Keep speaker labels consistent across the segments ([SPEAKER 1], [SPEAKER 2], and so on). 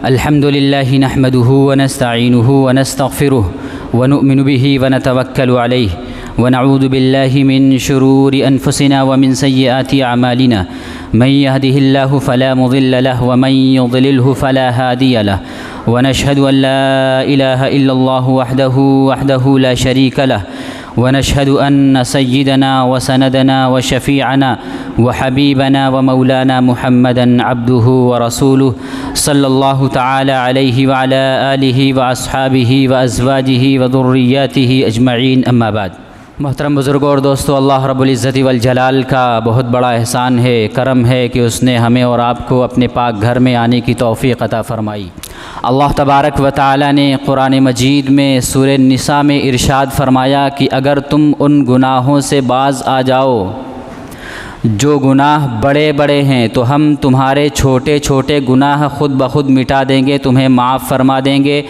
[SPEAKER 1] الحمد لله نحمده ونستعينه ونستغفره ونؤمن به ونتوكل عليه ونعوذ بالله من شرور أنفسنا ومن سيئات أعمالنا من يهده الله فلا مضل له ومن يضلله فلا هادي له ونشهد أن لا إله إلا الله وحده لا شريك له ونشهد أن سيدنا وسندنا وشفيعنا وحبيبنا ومولانا محمدا عبده ورسوله صلى الله تعالى عليه وعلى آله وأصحابه وأزواجه وذرياته أجمعين أما بعد۔ محترم بزرگوں اور دوستو، اللہ رب العزت والجلال کا بہت بڑا احسان ہے، کرم ہے کہ اس نے ہمیں اور آپ کو اپنے پاک گھر میں آنے کی توفیق عطا فرمائی۔ اللہ تبارک و تعالی نے قرآن مجید میں سورہ نساء میں ارشاد فرمایا کہ اگر تم ان گناہوں سے باز آ جاؤ جو گناہ بڑے بڑے ہیں تو ہم تمہارے چھوٹے چھوٹے گناہ خود بخود مٹا دیں گے، تمہیں معاف فرما دیں گے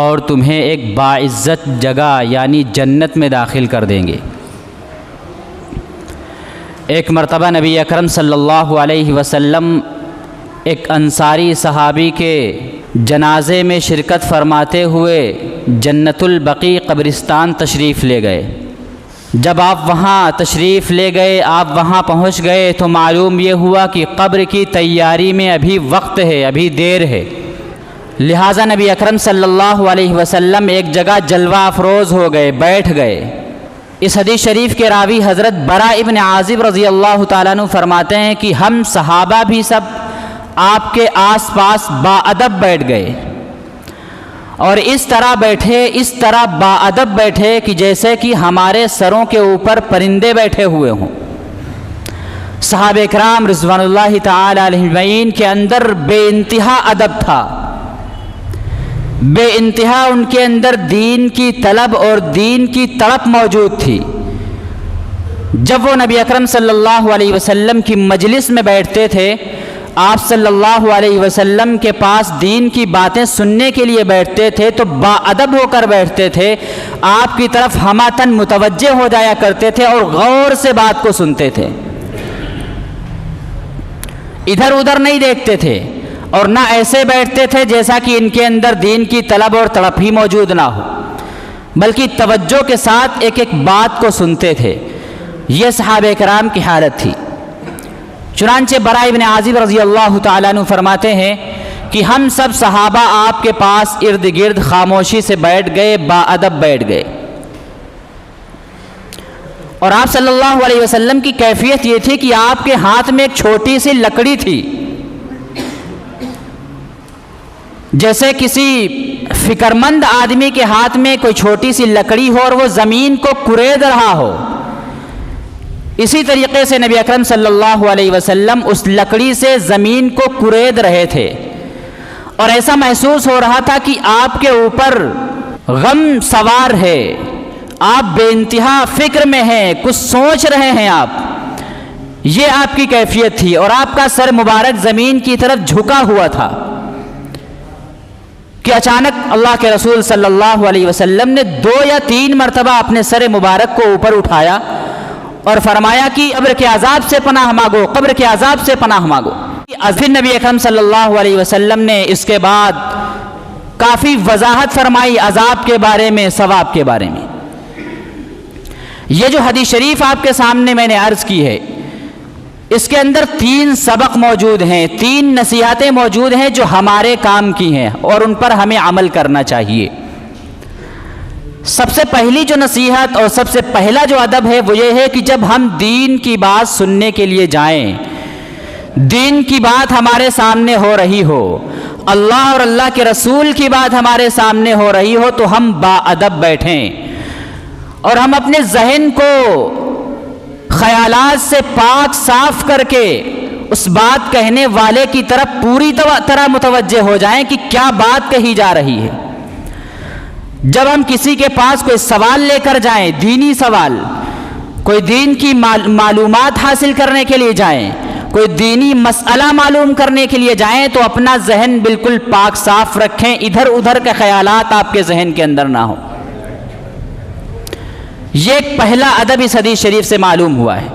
[SPEAKER 1] اور تمہیں ایک باعزت جگہ یعنی جنت میں داخل کر دیں گے۔ ایک مرتبہ نبی اکرم صلی اللہ علیہ وسلم ایک انصاری صحابی کے جنازے میں شرکت فرماتے ہوئے جنت البقیع قبرستان تشریف لے گئے۔ جب آپ وہاں تشریف لے گئے، آپ وہاں پہنچ گئے تو معلوم یہ ہوا کہ قبر کی تیاری میں ابھی وقت ہے، ابھی دیر ہے، لہٰذا نبی اکرم صلی اللہ علیہ وسلم ایک جگہ جلوہ افروز ہو گئے، بیٹھ گئے۔ اس حدیث شریف کے راوی حضرت براء ابن عازب رضی اللہ تعالیٰ عنہ فرماتے ہیں کہ ہم صحابہ بھی سب آپ کے آس پاس باادب بیٹھ گئے اور اس طرح باادب بیٹھے کہ جیسے کہ ہمارے سروں کے اوپر پرندے بیٹھے ہوئے ہوں۔ صحابہ کرام رضوان اللہ تعالی علیہم اجمعین کے اندر بے انتہا ادب تھا، بے انتہا ان کے اندر دین کی طلب اور دین کی تڑپ موجود تھی۔ جب وہ نبی اکرم صلی اللہ علیہ وسلم کی مجلس میں بیٹھتے تھے، آپ صلی اللہ علیہ وسلم کے پاس دین کی باتیں سننے کے لیے بیٹھتے تھے تو باادب ہو کر بیٹھتے تھے، آپ کی طرف ہماتن متوجہ ہو جایا کرتے تھے اور غور سے بات کو سنتے تھے، ادھر ادھر نہیں دیکھتے تھے اور نہ ایسے بیٹھتے تھے جیسا کہ ان کے اندر دین کی طلب اور تڑپ ہی موجود نہ ہو، بلکہ توجہ کے ساتھ ایک ایک بات کو سنتے تھے۔ یہ صحابہ کرام کی حالت تھی۔ چنانچہ براء ابن عازب رضی اللہ تعالیٰ عنہ فرماتے ہیں کہ ہم سب صحابہ آپ کے پاس ارد گرد خاموشی سے بیٹھ گئے، باادب بیٹھ گئے، اور آپ صلی اللہ علیہ وسلم کی کیفیت یہ تھی کہ آپ کے ہاتھ میں ایک چھوٹی سی لکڑی تھی، جیسے کسی فکرمند آدمی کے ہاتھ میں کوئی چھوٹی سی لکڑی ہو اور وہ زمین کو کورید رہا ہو، اسی طریقے سے نبی اکرم صلی اللہ علیہ وسلم اس لکڑی سے زمین کو کورید رہے تھے، اور ایسا محسوس ہو رہا تھا کہ آپ کے اوپر غم سوار ہے، آپ بے انتہا فکر میں ہیں، کچھ سوچ رہے ہیں آپ، یہ آپ کی کیفیت تھی، اور آپ کا سر مبارک زمین کی طرف جھکا ہوا تھا کہ اچانک اللہ کے رسول صلی اللہ علیہ وسلم نے 2 یا 3 مرتبہ اپنے سر مبارک کو اوپر اٹھایا اور فرمایا کہ قبر کے عذاب سے پناہ مانگو، قبر کے عذاب سے پناہ مانگو۔ پھر نبی اکرم صلی اللہ علیہ وسلم نے اس کے بعد کافی وضاحت فرمائی عذاب کے بارے میں، ثواب کے بارے میں۔ یہ جو حدیث شریف آپ کے سامنے میں نے عرض کی ہے، اس کے اندر 3 سبق موجود ہیں، 3 نصیحتیں موجود ہیں جو ہمارے کام کی ہیں اور ان پر ہمیں عمل کرنا چاہیے۔ سب سے پہلی جو نصیحت اور سب سے پہلا جو ادب ہے وہ یہ ہے کہ جب ہم دین کی بات سننے کے لیے جائیں، دین کی بات ہمارے سامنے ہو رہی ہو، اللہ اور اللہ کے رسول کی بات ہمارے سامنے ہو رہی ہو، تو ہم باادب بیٹھیں اور ہم اپنے ذہن کو خیالات سے پاک صاف کر کے اس بات کہنے والے کی طرف پوری طرح متوجہ ہو جائیں کہ کیا بات کہی جا رہی ہے۔ جب ہم کسی کے پاس کوئی سوال لے کر جائیں، دینی سوال، کوئی دین کی معلومات حاصل کرنے کے لیے جائیں، کوئی دینی مسئلہ معلوم کرنے کے لیے جائیں، تو اپنا ذہن بالکل پاک صاف رکھیں، ادھر ادھر کے خیالات آپ کے ذہن کے اندر نہ ہوں۔ یہ ایک پہلا ادب اس حدیث شریف سے معلوم ہوا ہے۔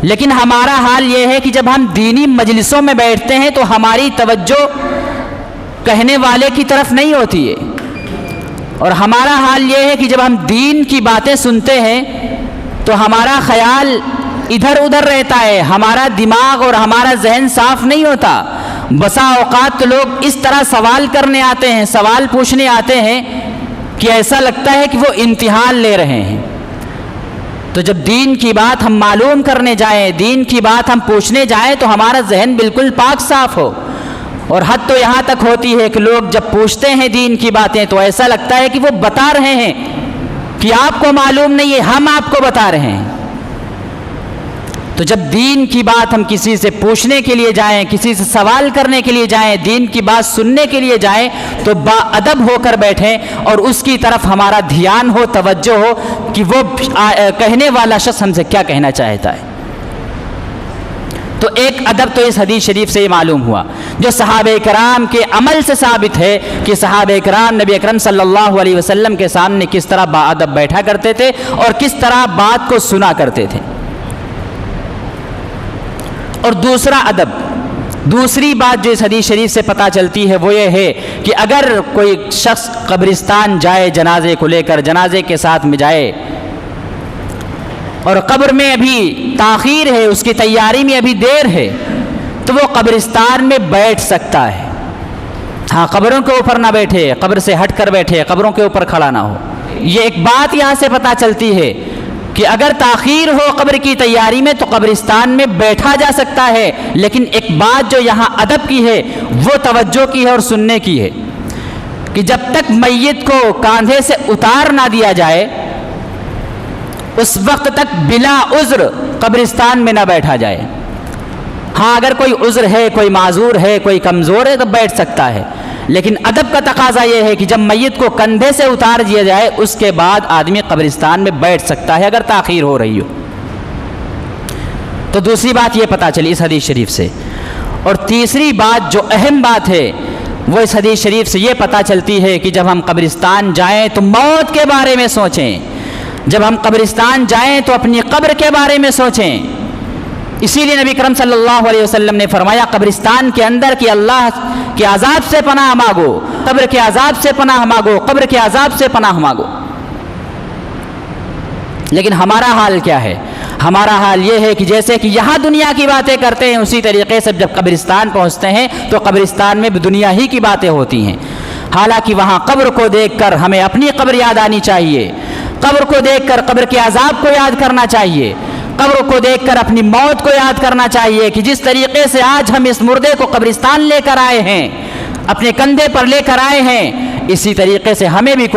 [SPEAKER 1] لیکن ہمارا حال یہ ہے کہ جب ہم دینی مجلسوں میں بیٹھتے ہیں تو ہماری توجہ کہنے والے کی طرف نہیں ہوتی ہے، اور ہمارا حال یہ ہے کہ جب ہم دین کی باتیں سنتے ہیں تو ہمارا خیال ادھر ادھر رہتا ہے، ہمارا دماغ اور ہمارا ذہن صاف نہیں ہوتا۔ بسا اوقات تو لوگ اس طرح سوال کرنے آتے ہیں، سوال پوچھنے آتے ہیں کہ ایسا لگتا ہے کہ وہ امتحان لے رہے ہیں۔ تو جب دین کی بات ہم معلوم کرنے جائیں، دین کی بات ہم پوچھنے جائیں تو ہمارا ذہن بالکل پاک صاف ہو۔ اور حد تو یہاں تک ہوتی ہے کہ لوگ جب پوچھتے ہیں دین کی باتیں تو ایسا لگتا ہے کہ وہ بتا رہے ہیں کہ آپ کو معلوم نہیں ہے، ہم آپ کو بتا رہے ہیں۔ تو جب دین کی بات ہم کسی سے پوچھنے کے لیے جائیں، کسی سے سوال کرنے کے لیے جائیں، دین کی بات سننے کے لیے جائیں تو با ادب ہو کر بیٹھیں اور اس کی طرف ہمارا دھیان ہو، توجہ ہو کہ وہ کہنے والا شخص ہم سے کیا کہنا چاہتا ہے۔ تو ایک ادب تو اس حدیث شریف سے یہ معلوم ہوا جو صحابہ کرام کے عمل سے ثابت ہے کہ صحابہ کرام نبی اکرم صلی اللہ علیہ وسلم کے سامنے کس طرح با ادب بیٹھا کرتے تھے اور کس طرح بات کو سنا کرتے تھے۔ اور دوسرا ادب، دوسری بات جو اس حدیث شریف سے پتہ چلتی ہے وہ یہ ہے کہ اگر کوئی شخص قبرستان جائے جنازے کو لے کر، جنازے کے ساتھ میں جائے اور قبر میں ابھی تاخیر ہے، اس کی تیاری میں ابھی دیر ہے، تو وہ قبرستان میں بیٹھ سکتا ہے۔ ہاں، قبروں کے اوپر نہ بیٹھے، قبر سے ہٹ کر بیٹھے، قبروں کے اوپر کھڑا نہ ہو۔ یہ ایک بات یہاں سے پتہ چلتی ہے کہ اگر تاخیر ہو قبر کی تیاری میں تو قبرستان میں بیٹھا جا سکتا ہے، لیکن ایک بات جو یہاں ادب کی ہے وہ توجہ کی ہے اور سننے کی ہے کہ جب تک میت کو کاندھے سے اتار نہ دیا جائے اس وقت تک بلا عذر قبرستان میں نہ بیٹھا جائے۔ ہاں، اگر کوئی عذر ہے، کوئی معذور ہے، کوئی کمزور ہے تو بیٹھ سکتا ہے، لیکن ادب کا تقاضا یہ ہے کہ جب میت کو کندھے سے اتار دیا جائے اس کے بعد آدمی قبرستان میں بیٹھ سکتا ہے اگر تاخیر ہو رہی ہو۔ تو دوسری بات یہ پتہ چلی اس حدیث شریف سے۔ اور تیسری بات جو اہم بات ہے وہ اس حدیث شریف سے یہ پتہ چلتی ہے کہ جب ہم قبرستان جائیں تو موت کے بارے میں سوچیں، جب ہم قبرستان جائیں تو اپنی قبر کے بارے میں سوچیں۔ اسی لیے نبی کرم صلی اللہ علیہ وسلم نے فرمایا قبرستان کے اندر کہ اللہ کے عذاب سے پناہ مانگو، قبر کے عذاب سے پناہ مانگو، قبر کے عذاب سے پناہ مانگو۔ لیکن ہمارا حال کیا ہے؟ ہمارا حال یہ ہے کہ جیسے کہ یہاں دنیا کی باتیں کرتے ہیں اسی طریقے سے جب قبرستان پہنچتے ہیں تو قبرستان میں بھی دنیا ہی کی باتیں ہوتی ہیں، حالانکہ وہاں قبر کو دیکھ کر ہمیں اپنی قبر یاد آنی چاہیے، قبر کو دیکھ کر قبر کے عذاب کو یاد کرنا چاہیے، قبر کو دیکھ کر اپنی موت کو یاد کرنا چاہیے کہ جس طریقے سے آج ہم اس مردے کو قبرستان لے کر آئے ہیں، اپنے کندھے پر لے کر آئے ہیں، اسی طریقے سے ہمیں بھی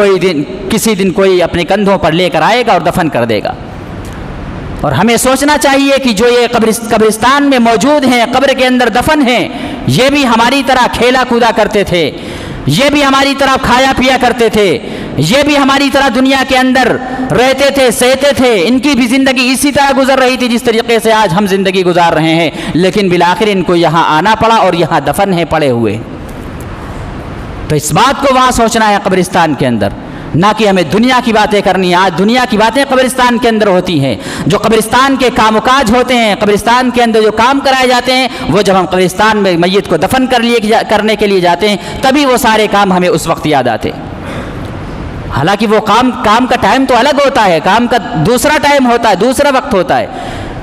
[SPEAKER 1] کسی دن کوئی اپنے کندھوں پر لے کر آئے گا اور دفن کر دے گا۔ اور ہمیں سوچنا چاہیے کہ جو یہ قبرستان میں موجود ہیں، قبر کے اندر دفن ہیں، یہ بھی ہماری طرح کھیلا کودا کرتے تھے، یہ بھی ہماری طرح کھایا پیا کرتے تھے، یہ بھی ہماری طرح دنیا کے اندر رہتے تھے، سہتے تھے، ان کی بھی زندگی اسی طرح گزر رہی تھی جس طریقے سے آج ہم زندگی گزار رہے ہیں، لیکن بالآخر ان کو یہاں آنا پڑا اور یہاں دفن ہیں پڑے ہوئے۔ تو اس بات کو وہاں سوچنا ہے قبرستان کے اندر، نہ کہ ہمیں دنیا کی باتیں کرنی۔ آج دنیا کی باتیں قبرستان کے اندر ہوتی ہیں، جو قبرستان کے کام و کاج ہوتے ہیں، قبرستان کے اندر جو کام کرائے جاتے ہیں، وہ جب ہم قبرستان میں میت کو دفن کرنے کے لیے جاتے ہیں تبھی وہ سارے کام ہمیں اس وقت یاد آتے ہیں۔ حالانکہ وہ کام کا ٹائم تو الگ ہوتا ہے، کام کا دوسرا ٹائم ہوتا ہے، دوسرا وقت ہوتا ہے،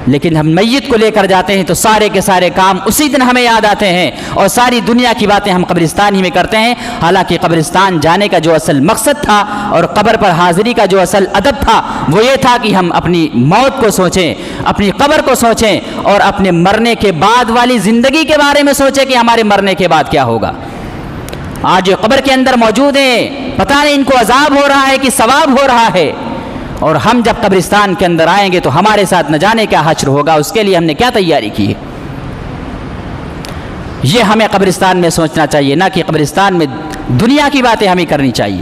[SPEAKER 1] لیکن ہم میت کو لے کر جاتے ہیں تو سارے کے سارے کام اسی دن ہمیں یاد آتے ہیں اور ساری دنیا کی باتیں ہم قبرستان ہی میں کرتے ہیں۔ حالانکہ قبرستان جانے کا جو اصل مقصد تھا اور قبر پر حاضری کا جو اصل ادب تھا وہ یہ تھا کہ ہم اپنی موت کو سوچیں، اپنی قبر کو سوچیں اور اپنے مرنے کے بعد والی زندگی کے بارے میں سوچیں کہ ہمارے مرنے کے بعد کیا ہوگا۔ آج جو قبر کے اندر موجود ہیں پتہ نہیں ان کو عذاب ہو رہا ہے کہ ثواب ہو رہا ہے، اور ہم جب قبرستان کے اندر آئیں گے تو ہمارے ساتھ نہ جانے کیا حشر ہوگا، اس کے لیے ہم نے کیا تیاری کی ہے۔ یہ ہمیں قبرستان میں سوچنا چاہیے، نہ کہ قبرستان میں دنیا کی باتیں ہمیں کرنی چاہیے۔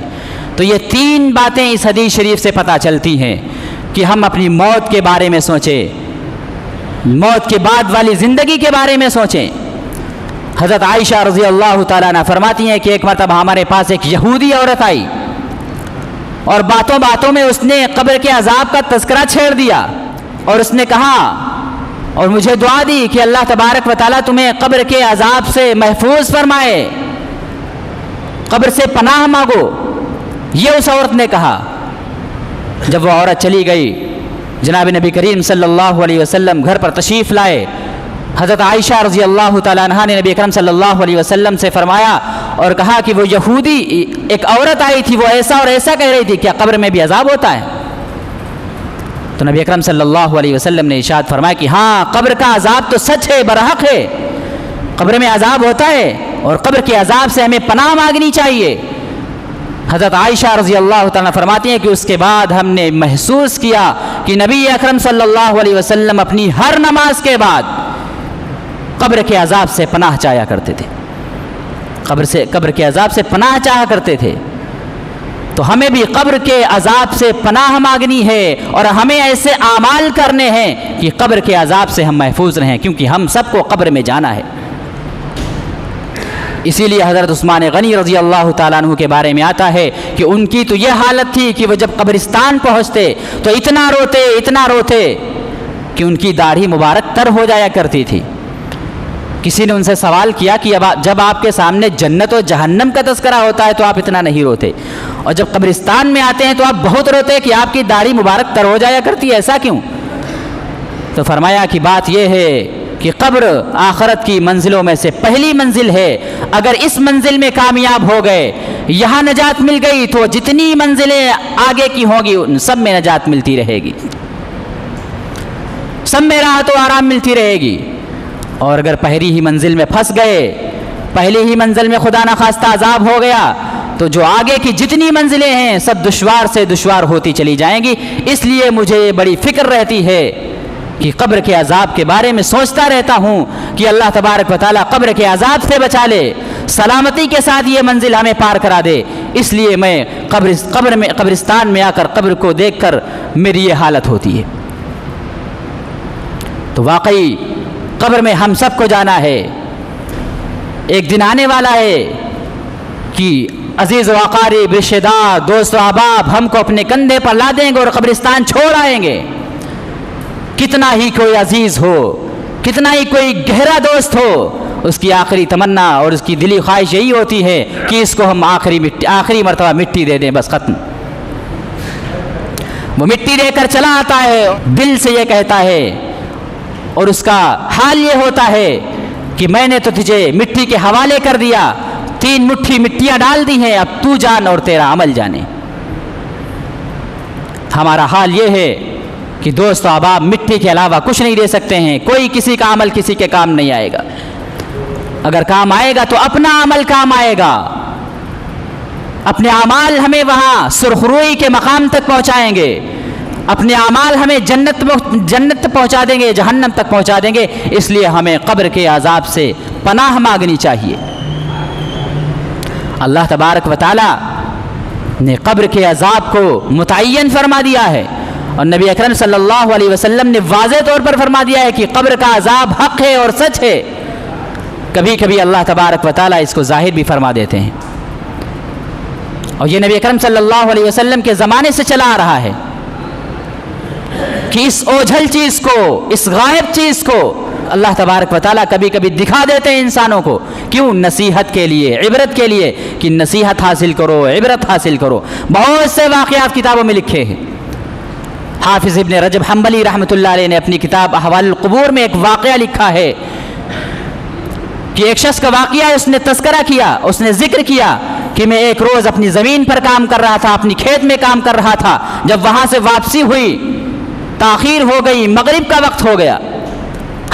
[SPEAKER 1] تو یہ تین باتیں اس حدیث شریف سے پتہ چلتی ہیں کہ ہم اپنی موت کے بارے میں سوچیں، موت کے بعد والی زندگی کے بارے میں سوچیں۔ حضرت عائشہ رضی اللہ تعالیٰ عنہ فرماتی ہیں کہ ایک مرتبہ ہمارے پاس ایک یہودی عورت آئی اور باتوں میں اس نے قبر کے عذاب کا تذکرہ چھیڑ دیا اور اس نے کہا اور مجھے دعا دی کہ اللہ تبارک و تعالیٰ تمہیں قبر کے عذاب سے محفوظ فرمائے، قبر سے پناہ مانگو۔ یہ اس عورت نے کہا۔ جب وہ عورت چلی گئی، جناب نبی کریم صلی اللہ علیہ وسلم گھر پر تشریف لائے۔ حضرت عائشہ رضی اللہ تعالیٰ عنہا نے نبی اکرم صلی اللہ علیہ وسلم سے فرمایا اور کہا کہ وہ یہودی ایک عورت آئی تھی، وہ ایسا اور ایسا کہہ رہی تھی، کیا قبر میں بھی عذاب ہوتا ہے؟ تو نبی اکرم صلی اللہ علیہ وسلم نے ارشاد فرمایا کہ ہاں، قبر کا عذاب تو سچ ہے، برحق ہے، قبر میں عذاب ہوتا ہے اور قبر کے عذاب سے ہمیں پناہ مانگنی چاہیے۔ حضرت عائشہ رضی اللہ تعالیٰ فرماتی ہیں کہ اس کے بعد ہم نے محسوس کیا کہ نبی اکرم صلی اللہ علیہ وسلم اپنی ہر نماز کے بعد قبر کے عذاب سے پناہ چاہیا کرتے تھے، قبر کے عذاب سے پناہ چاہا کرتے تھے۔ تو ہمیں بھی قبر کے عذاب سے پناہ مانگنی ہے اور ہمیں ایسے اعمال کرنے ہیں کہ قبر کے عذاب سے ہم محفوظ رہیں، کیونکہ ہم سب کو قبر میں جانا ہے۔ اسی لیے حضرت عثمان غنی رضی اللہ تعالیٰ عنہ کے بارے میں آتا ہے کہ ان کی تو یہ حالت تھی کہ وہ جب قبرستان پہنچتے تو اتنا روتے کہ ان کی داڑھی مبارک تر ہو جایا کرتی تھی۔ کسی نے ان سے سوال کیا کہ جب آپ کے سامنے جنت و جہنم کا تذکرہ ہوتا ہے تو آپ اتنا نہیں روتے، اور جب قبرستان میں آتے ہیں تو آپ بہت روتے کہ آپ کی داڑھی مبارک تر ہو جایا کرتی ہے، ایسا کیوں؟ تو فرمایا کہ بات یہ ہے کہ قبر آخرت کی منزلوں میں سے پہلی منزل ہے۔ اگر اس منزل میں کامیاب ہو گئے، یہاں نجات مل گئی، تو جتنی منزلیں آگے کی ہوں گی ان سب میں نجات ملتی رہے گی، سب میں راحت و آرام ملتی رہے گی۔ اور اگر پہلی ہی منزل میں پھنس گئے، پہلی ہی منزل میں خدا نخواستہ عذاب ہو گیا، تو جو آگے کی جتنی منزلیں ہیں سب دشوار سے دشوار ہوتی چلی جائیں گی۔ اس لیے مجھے بڑی فکر رہتی ہے کہ قبر کے عذاب کے بارے میں سوچتا رہتا ہوں کہ اللہ تبارک و تعالیٰ قبر کے عذاب سے بچا لے، سلامتی کے ساتھ یہ منزل ہمیں پار کرا دے۔ اس لیے میں قبرستان میں آ کر قبر کو دیکھ کر میری یہ حالت ہوتی ہے۔ تو واقعی قبر میں ہم سب کو جانا ہے۔ ایک دن آنے والا ہے کہ عزیز و اقارب، رشتہ دار، دوست و احباب ہم کو اپنے کندھے پر لا دیں گے اور قبرستان چھوڑ آئیں گے۔ کتنا ہی کوئی عزیز ہو، کتنا ہی کوئی گہرا دوست ہو، اس کی آخری تمنا اور اس کی دلی خواہش یہی ہوتی ہے کہ اس کو ہم آخری مرتبہ مٹی دے دیں، بس ختم۔ وہ مٹی دے کر چلا آتا ہے، دل سے یہ کہتا ہے، اور اس کا حال یہ ہوتا ہے کہ میں نے تو تجھے مٹی کے حوالے کر دیا، 3 مٹھی مٹیاں ڈال دی ہیں، اب تو جان اور تیرا عمل جانے۔ ہمارا حال یہ ہے کہ دوست و احباب مٹی کے علاوہ کچھ نہیں دے سکتے ہیں، کوئی کسی کا عمل کسی کے کام نہیں آئے گا۔ اگر کام آئے گا تو اپنا عمل کام آئے گا، اپنے اعمال ہمیں وہاں سرخروئی کے مقام تک پہنچائیں گے، اپنے اعمال ہمیں جنت تک پہنچا دیں گے، جہنم تک پہنچا دیں گے۔ اس لیے ہمیں قبر کے عذاب سے پناہ مانگنی چاہیے۔ اللہ تبارک و تعالی نے قبر کے عذاب کو متعین فرما دیا ہے، اور نبی اکرم صلی اللہ علیہ وسلم نے واضح طور پر فرما دیا ہے کہ قبر کا عذاب حق ہے اور سچ ہے۔ کبھی کبھی اللہ تبارک و تعالی اس کو ظاہر بھی فرما دیتے ہیں، اور یہ نبی اکرم صلی اللہ علیہ وسلم کے زمانے سے چلا آ رہا ہے کہ اس اوجھل چیز کو، اس غائب چیز کو اللہ تبارک و تعالیٰ کبھی کبھی دکھا دیتے ہیں انسانوں کو۔ کیوں؟ نصیحت کے لیے، عبرت کے لیے، کہ نصیحت حاصل کرو، عبرت حاصل کرو۔ بہت سے واقعات کتابوں میں لکھے ہیں۔ حافظ ابن رجب حنبلی رحمۃ اللہ علیہ نے اپنی کتاب احوال القبور میں ایک واقعہ لکھا ہے کہ ایک شخص کا واقعہ ہے، اس نے تذکرہ کیا، اس نے ذکر کیا کہ میں ایک روز اپنی زمین پر کام کر رہا تھا، اپنی کھیت میں کام کر رہا تھا، جب وہاں سے واپسی ہوئی، تاخیر ہو گئی، مغرب کا وقت ہو گیا۔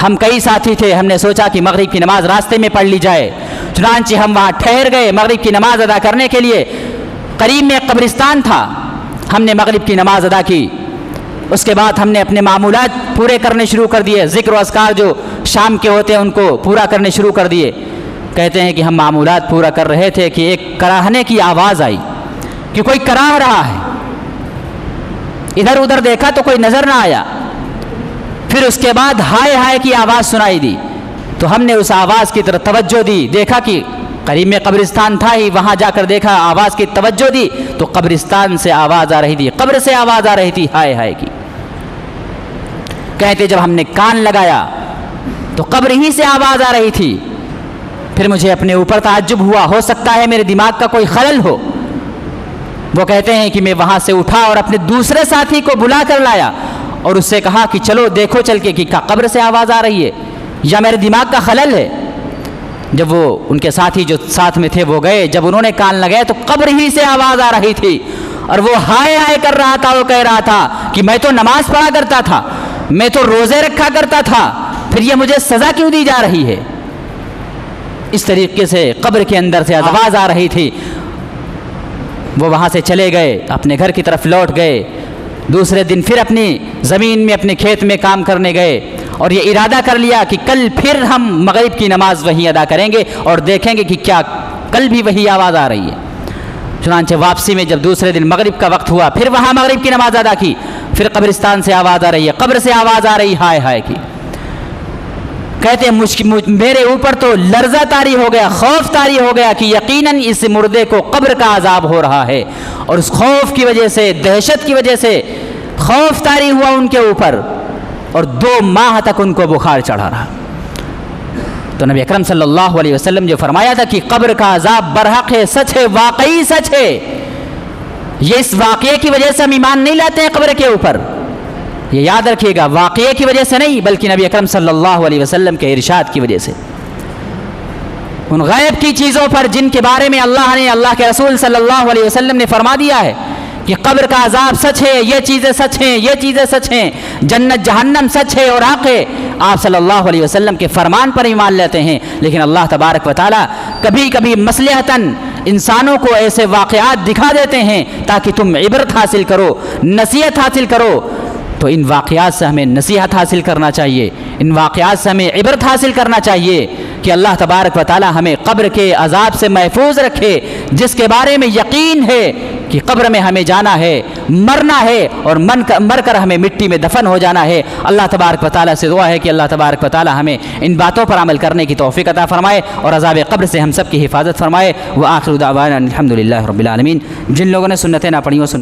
[SPEAKER 1] ہم کئی ساتھی تھے، ہم نے سوچا کہ مغرب کی نماز راستے میں پڑھ لی جائے، چنانچہ ہم وہاں ٹھہر گئے مغرب کی نماز ادا کرنے کے لیے۔ قریب میں ایک قبرستان تھا، ہم نے مغرب کی نماز ادا کی، اس کے بعد ہم نے اپنے معمولات پورے کرنے شروع کر دیے، ذکر و اذکار جو شام کے ہوتے ہیں ان کو پورا کرنے شروع کر دیے۔ کہتے ہیں کہ ہم معمولات پورا کر رہے تھے کہ ایک کراہنے کی آواز آئی کہ کوئی کراہ رہا ہے۔ ادھر ادھر دیکھا تو کوئی نظر نہ آیا، پھر اس کے بعد ہائے ہائے کی آواز سنائی دی، تو ہم نے اس آواز کی طرف توجہ دی، دیکھا کہ قریب میں قبرستان تھا ہی، وہاں جا کر دیکھا، آواز کی توجہ دی تو قبرستان سے آواز آ رہی تھی، قبر سے آواز آ رہی تھی ہائے ہائے کی۔ کہتے جب ہم نے کان لگایا تو قبر ہی سے آواز آ رہی تھی، پھر مجھے اپنے اوپر تعجب ہوا، ہو سکتا ہے میرے دماغ کا کوئی خلل ہو۔ وہ کہتے ہیں کہ میں وہاں سے اٹھا اور اپنے دوسرے ساتھی کو بلا کر لایا اور اس سے کہا کہ چلو دیکھو چل کے کہ قبر سے آواز آ رہی ہے یا میرے دماغ کا خلل ہے۔ جب وہ ان کے ساتھی جو ساتھ میں تھے وہ گئے، جب انہوں نے کان لگائے تو قبر ہی سے آواز آ رہی تھی، اور وہ ہائے ہائے کر رہا تھا۔ وہ کہہ رہا تھا کہ میں تو نماز پڑھا کرتا تھا، میں تو روزے رکھا کرتا تھا، پھر یہ مجھے سزا کیوں دی جا رہی ہے؟ اس طریقے سے قبر کے اندر سے آواز آ رہی تھی۔ وہ وہاں سے چلے گئے، اپنے گھر کی طرف لوٹ گئے۔ دوسرے دن پھر اپنی زمین میں اپنے کھیت میں کام کرنے گئے اور یہ ارادہ کر لیا کہ کل پھر ہم مغرب کی نماز وہیں ادا کریں گے اور دیکھیں گے کہ کیا کل بھی وہی آواز آ رہی ہے۔ چنانچہ واپسی میں جب دوسرے دن مغرب کا وقت ہوا، پھر وہاں مغرب کی نماز ادا کی، پھر قبرستان سے آواز آ رہی ہے، قبر سے آواز آ رہی ہائے ہائے کی۔ کہتے ہیں میرے اوپر تو لرزہ طاری ہو گیا، خوف طاری ہو گیا کہ یقیناً اس مردے کو قبر کا عذاب ہو رہا ہے، اور اس خوف کی وجہ سے، دہشت کی وجہ سے خوف طاری ہوا ان کے اوپر، اور 2 ماہ تک ان کو بخار چڑھا رہا۔ تو نبی اکرم صلی اللہ علیہ وسلم جو فرمایا تھا کہ قبر کا عذاب برحق ہے، سچ ہے، واقعی سچ ہے، یہ اس واقعے کی وجہ سے ہم ایمان نہیں لاتے ہیں قبر کے اوپر، یہ یاد رکھیے گا، واقعے کی وجہ سے نہیں بلکہ نبی اکرم صلی اللہ علیہ وسلم کے ارشاد کی وجہ سے۔ ان غیب کی چیزوں پر جن کے بارے میں اللہ کے رسول صلی اللہ علیہ وسلم نے فرما دیا ہے کہ قبر کا عذاب سچ ہے، یہ چیزیں سچ ہیں، یہ چیزیں سچ ہیں، جنت جہنم سچ ہے اور حق ہے، آپ صلی اللہ علیہ وسلم کے فرمان پر ایمان لیتے ہیں۔ لیکن اللہ تبارک و تعالیٰ کبھی کبھی مصلحتاً انسانوں کو ایسے واقعات دکھا دیتے ہیں تاکہ تم عبرت حاصل کرو، نصیحت حاصل کرو۔ تو ان واقعات سے ہمیں نصیحت حاصل کرنا چاہیے، ان واقعات سے ہمیں عبرت حاصل کرنا چاہیے کہ اللہ تبارک و تعالی ہمیں قبر کے عذاب سے محفوظ رکھے، جس کے بارے میں یقین ہے کہ قبر میں ہمیں جانا ہے، مرنا ہے، اور مر کر ہمیں مٹی میں دفن ہو جانا ہے۔ اللہ تبارک و تعالی سے دعا ہے کہ اللہ تبارک و تعالی ہمیں ان باتوں پر عمل کرنے کی توفیق عطا فرمائے اور عذاب قبر سے ہم سب کی حفاظت فرمائے۔ وآخر دعوانا الحمدللہ رب العالمین۔ جن لوگوں نے سنتیں نہ پڑھی